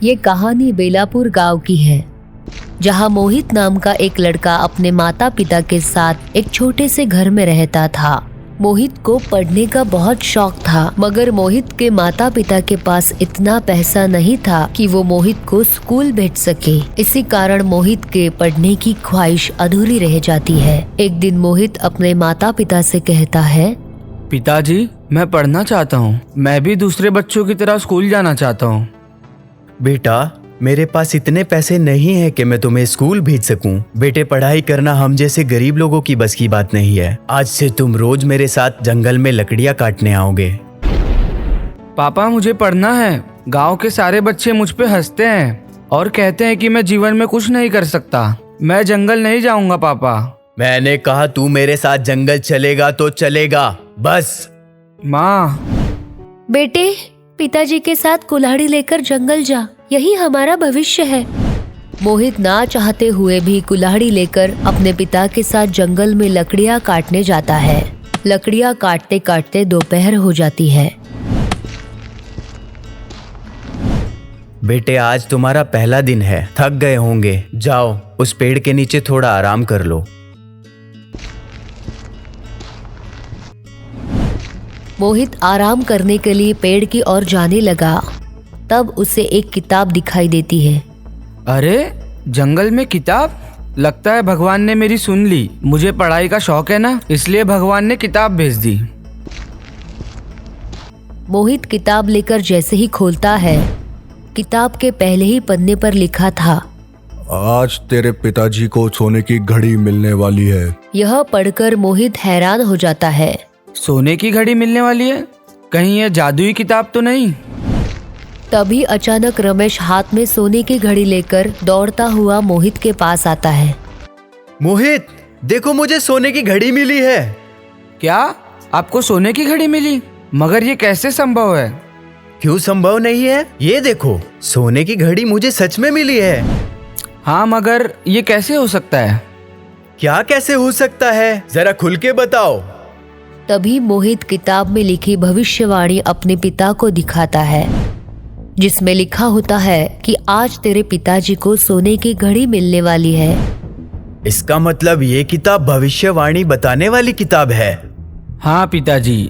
ये कहानी बेलापुर गांव की है, जहां मोहित नाम का एक लड़का अपने माता पिता के साथ एक छोटे से घर में रहता था। मोहित को पढ़ने का बहुत शौक था, मगर मोहित के माता पिता के पास इतना पैसा नहीं था कि वो मोहित को स्कूल भेज सके। इसी कारण मोहित के पढ़ने की ख्वाहिश अधूरी रह जाती है। एक दिन मोहित अपने माता पिता से कहता है, पिताजी, मैं पढ़ना चाहता हूँ। मैं भी दूसरे बच्चों की तरह स्कूल जाना चाहता हूँ। बेटा, मेरे पास इतने पैसे नहीं है कि मैं तुम्हें स्कूल भेज सकूं। बेटे, पढ़ाई करना हम जैसे गरीब लोगों की बस की बात नहीं है। आज से तुम रोज मेरे साथ जंगल में लकड़ियां काटने आओगे। पापा, मुझे पढ़ना है। गांव के सारे बच्चे मुझ पे हंसते हैं और कहते हैं कि मैं जीवन में कुछ नहीं कर सकता। मैं जंगल नहीं जाऊंगा पापा। मैंने कहा तू मेरे साथ जंगल चलेगा तो चलेगा, बस। माँ। बेटे, पिताजी के साथ कुल्हाड़ी लेकर जंगल जा, यही हमारा भविष्य है। मोहित ना चाहते हुए भी कुल्हाड़ी लेकर अपने पिता के साथ जंगल में लकड़ियां काटने जाता है। लकड़ियां काटते काटते दोपहर हो जाती है। बेटे, आज तुम्हारा पहला दिन है, थक गए होंगे। जाओ, उस पेड़ के नीचे थोड़ा आराम कर लो। मोहित आराम करने के लिए पेड़ की ओर जाने लगा। तब उसे एक किताब दिखाई देती है। अरे, जंगल में किताब? लगता है भगवान ने मेरी सुन ली। मुझे पढ़ाई का शौक है ना, इसलिए भगवान ने किताब भेज दी। मोहित किताब लेकर जैसे ही खोलता है, किताब के पहले ही पन्ने पर लिखा था, आज तेरे पिताजी को सोने की घड़ी मिलने वाली है। यह पढ़कर मोहित हैरान हो जाता है। सोने की घड़ी मिलने वाली है? कहीं यह जादुई किताब तो नहीं? तभी अचानक रमेश हाथ में सोने की घड़ी लेकर दौड़ता हुआ मोहित के पास आता है। मोहित, देखो, मुझे सोने की घड़ी मिली है। क्या? आपको सोने की घड़ी मिली? मगर ये कैसे संभव है? क्यों संभव नहीं है? ये देखो, सोने की घड़ी मुझे सच में मिली है। हाँ, मगर ये कैसे हो सकता है? क्या कैसे हो सकता है? जरा खुल के बताओ। तभी मोहित किताब में लिखी भविष्यवाणी अपने पिता को दिखाता है, जिसमें लिखा होता है कि आज तेरे पिताजी को सोने की घड़ी मिलने वाली है। इसका मतलब ये किताब भविष्यवाणी बताने वाली किताब है। हाँ पिताजी,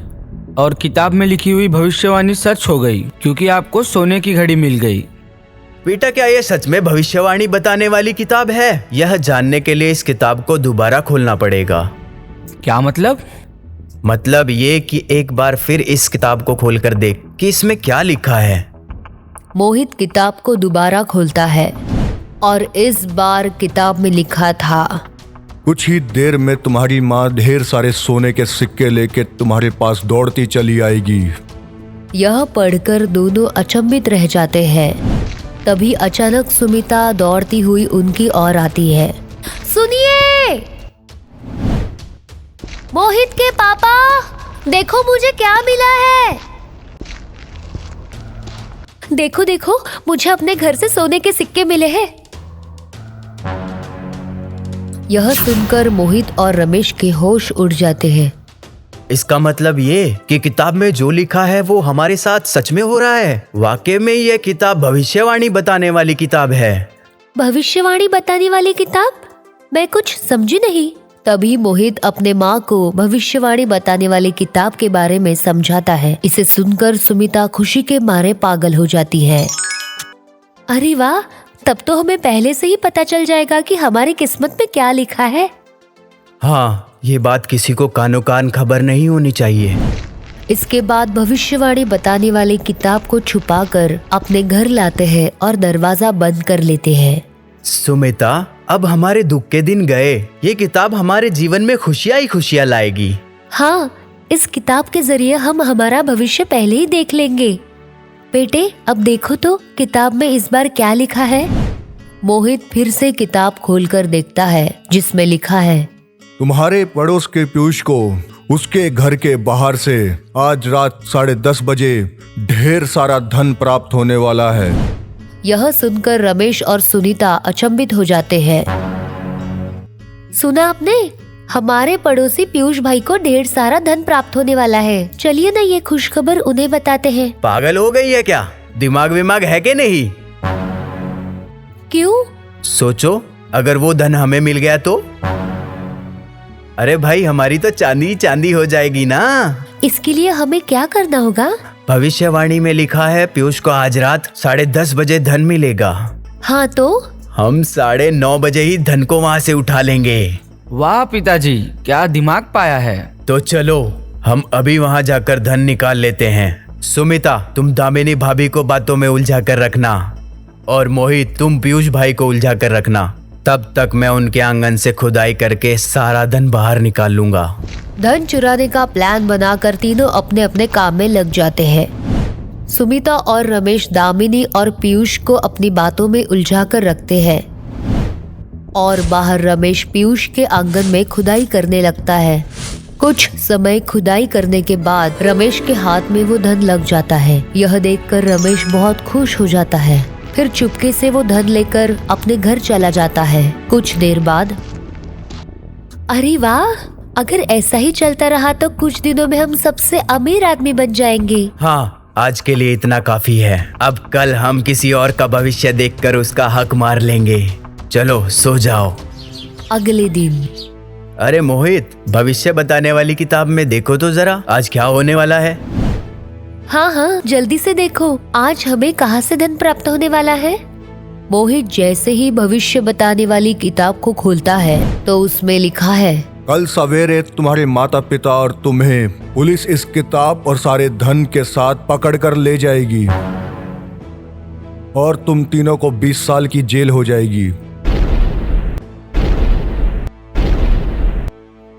और किताब में लिखी हुई भविष्यवाणी सच हो गई, क्योंकि आपको सोने की घड़ी मिल गई। बेटा, क्या ये सच में भविष्यवाणी बताने वाली किताब है? यह जानने के लिए इस किताब को दोबारा खोलना पड़ेगा। क्या मतलब? मतलब ये कि एक बार फिर इस किताब को खोलकर देख कि इसमें क्या लिखा है। मोहित किताब को दोबारा खोलता है और इस बार किताब में लिखा था, कुछ ही देर में तुम्हारी माँ ढेर सारे सोने के सिक्के लेके तुम्हारे पास दौड़ती चली आएगी। यह पढ़कर दोनों अचंभित रह जाते हैं। तभी अचानक सुमिता दौड़ती हुई उनकी ओर आती है। सुनिए, मोहित के पापा, देखो मुझे क्या मिला है। देखो देखो, मुझे अपने घर से सोने के सिक्के मिले हैं। यह सुनकर मोहित और रमेश के होश उड़ जाते हैं। इसका मतलब ये कि किताब में जो लिखा है वो हमारे साथ सच में हो रहा है। वाकई में यह किताब भविष्यवाणी बताने वाली किताब है। भविष्यवाणी बताने वाली किताब? मैं कुछ समझी नहीं। तभी मोहित अपने माँ को भविष्यवाणी बताने वाली किताब के बारे में समझाता है। इसे सुनकर सुमिता खुशी के मारे पागल हो जाती है। अरे वाह, तब तो हमें पहले से ही पता चल जाएगा कि हमारी किस्मत में क्या लिखा है। हाँ, ये बात किसी को कानो कान खबर नहीं होनी चाहिए। इसके बाद भविष्यवाणी बताने वाली किताब को छुपाकर अपने घर लाते हैं और दरवाजा बंद कर लेते हैं। सुमिता, अब हमारे दुख के दिन गए। ये किताब हमारे जीवन में खुशियां ही खुशियां लाएगी। हाँ, इस किताब के जरिए हम हमारा भविष्य पहले ही देख लेंगे। बेटे, अब देखो तो किताब में इस बार क्या लिखा है। मोहित फिर से किताब खोलकर देखता है, जिसमें लिखा है, तुम्हारे पड़ोस के पीयूष को उसके घर के बाहर से आज रात 10:30 बजे ढेर सारा धन प्राप्त होने वाला है। यह सुनकर रमेश और सुनीता अचंभित हो जाते हैं। सुना आपने? हमारे पड़ोसी पीयूष भाई को ढेर सारा धन प्राप्त होने वाला है। चलिए ना ये खुशखबर उन्हें बताते हैं। पागल हो गई है क्या? दिमाग विमाग है कि नहीं? क्यों? सोचो, अगर वो धन हमें मिल गया तो? अरे भाई, हमारी तो चांदी चांदी हो जाएगी ना। इसके लिए हमें क्या करना होगा? भविष्यवाणी में लिखा है पीयूष को आज रात 10:30 बजे धन मिलेगा। हाँ तो? हम 9:30 बजे ही धन को वहाँ से उठा लेंगे। वाह पिताजी, क्या दिमाग पाया है। तो चलो, हम अभी वहाँ जाकर धन निकाल लेते हैं। सुमिता, तुम दामिनी भाभी को बातों में उलझा कर रखना, और मोहित, तुम पीयूष भाई को उलझा कर रखना। तब तक मैं उनके आंगन से खुदाई करके सारा धन बाहर निकाल लूंगा। धन चुराने का प्लान बनाकर तीनों अपने अपने काम में लग जाते हैं। सुमिता और रमेश दामिनी और पीयूष को अपनी बातों में उलझा कर रखते हैं और बाहर रमेश पीयूष के आंगन में खुदाई करने लगता है। कुछ समय खुदाई करने के बाद रमेश के हाथ में वो धन लग जाता है। यह देखकर रमेश बहुत खुश हो जाता है। फिर चुपके से वो धन लेकर अपने घर चला जाता है। कुछ देर बाद, अरे वाह, अगर ऐसा ही चलता रहा तो कुछ दिनों में हम सबसे अमीर आदमी बन जाएंगे। हाँ, आज के लिए इतना काफी है। अब कल हम किसी और का भविष्य देखकर उसका हक मार लेंगे। चलो सो जाओ। अगले दिन, अरे मोहित, भविष्य बताने वाली किताब में देखो तो जरा, आज क्या होने वाला है। हाँ हाँ, जल्दी से देखो, आज हमें कहाँ से धन प्राप्त होने वाला है। मोहित जैसे ही भविष्य बताने वाली किताब को खोलता है तो उसमें लिखा है, कल सवेरे तुम्हारे माता पिता और तुम्हें पुलिस इस किताब और सारे धन के साथ पकड़ कर ले जाएगी और तुम तीनों को 20 साल की जेल हो जाएगी।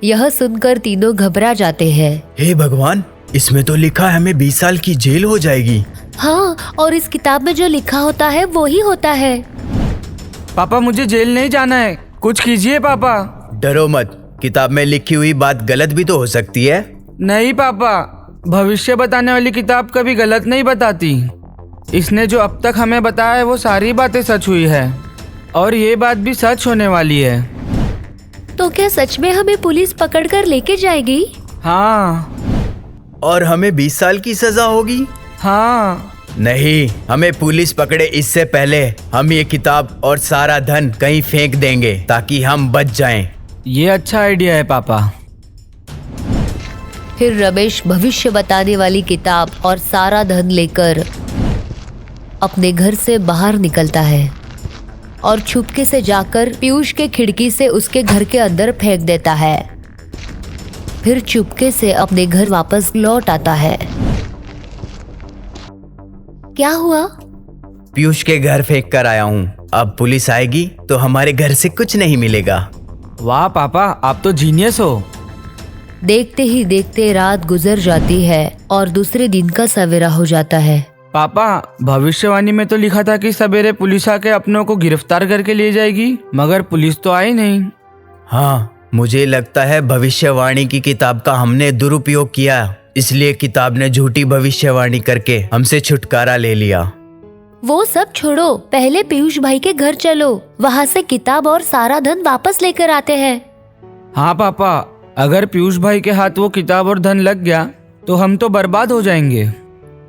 यह सुनकर तीनों घबरा जाते हैं। हे भगवान, इसमें तो लिखा है हमें 20 साल की जेल हो जाएगी। हाँ, और इस किताब में जो लिखा होता है वो ही होता है। पापा, मुझे जेल नहीं जाना है, कुछ कीजिए पापा। डरो मत, किताब में लिखी हुई बात गलत भी तो हो सकती है। नहीं पापा, भविष्य बताने वाली किताब कभी गलत नहीं बताती। इसने जो अब तक हमें बताया है वो सारी बातें सच हुई है और ये बात भी सच होने वाली है। तो क्या सच में हमें पुलिस पकड़ कर लेके जाएगी? हाँ। और हमें 20 साल की सजा होगी? हाँ। नहीं, हमें पुलिस पकड़े इससे पहले हम ये किताब और सारा धन कहीं फेंक देंगे ताकि हम बच जाएं। ये अच्छा आइडिया है पापा। फिर रमेश भविष्य बताने वाली किताब और सारा धन लेकर अपने घर से बाहर निकलता है और छुपके से जाकर पीयूष के खिड़की से उसके घर के अंदर फेंक देता है। फिर चुपके से अपने घर वापस लौट आता है। क्या हुआ? पीयूष के घर फेंक कर आया हूँ। अब पुलिस आएगी तो हमारे घर से कुछ नहीं मिलेगा। वाह पापा, आप तो जीनियस हो। देखते ही देखते रात गुजर जाती है और दूसरे दिन का सवेरा हो जाता है। पापा, भविष्यवाणी में तो लिखा था कि सवेरे पुलिस आके अपनों को गिरफ्तार करके ले जाएगी, मगर पुलिस तो आई नहीं। हाँ, मुझे लगता है भविष्यवाणी की किताब का हमने दुरुपयोग किया, इसलिए किताब ने झूठी भविष्यवाणी करके हमसे छुटकारा ले लिया। वो सब छोड़ो, पहले पीयूष भाई के घर चलो, वहाँ से किताब और सारा धन वापस लेकर आते हैं। हाँ पापा, अगर पीयूष भाई के हाथ वो किताब और धन लग गया तो हम तो बर्बाद हो जाएंगे।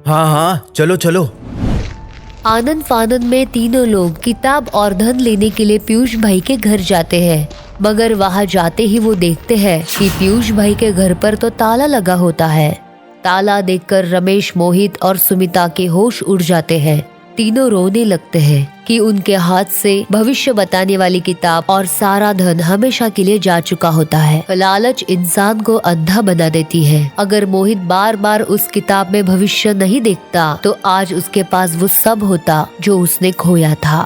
हाँ हाँ, चलो चलो। आनंद फानंद में तीनों लोग किताब और धन लेने के लिए पीयूष भाई के घर जाते हैं, मगर वहां जाते ही वो देखते हैं कि पीयूष भाई के घर पर तो ताला लगा होता है। ताला देखकर रमेश, मोहित और सुमिता के होश उड़ जाते हैं। तीनों रोने लगते हैं कि उनके हाथ से भविष्य बताने वाली किताब और सारा धन हमेशा के लिए जा चुका होता है। लालच इंसान को अंधा बना देती है। अगर मोहित बार बार उस किताब में भविष्य नहीं देखता तो आज उसके पास वो सब होता जो उसने खोया था।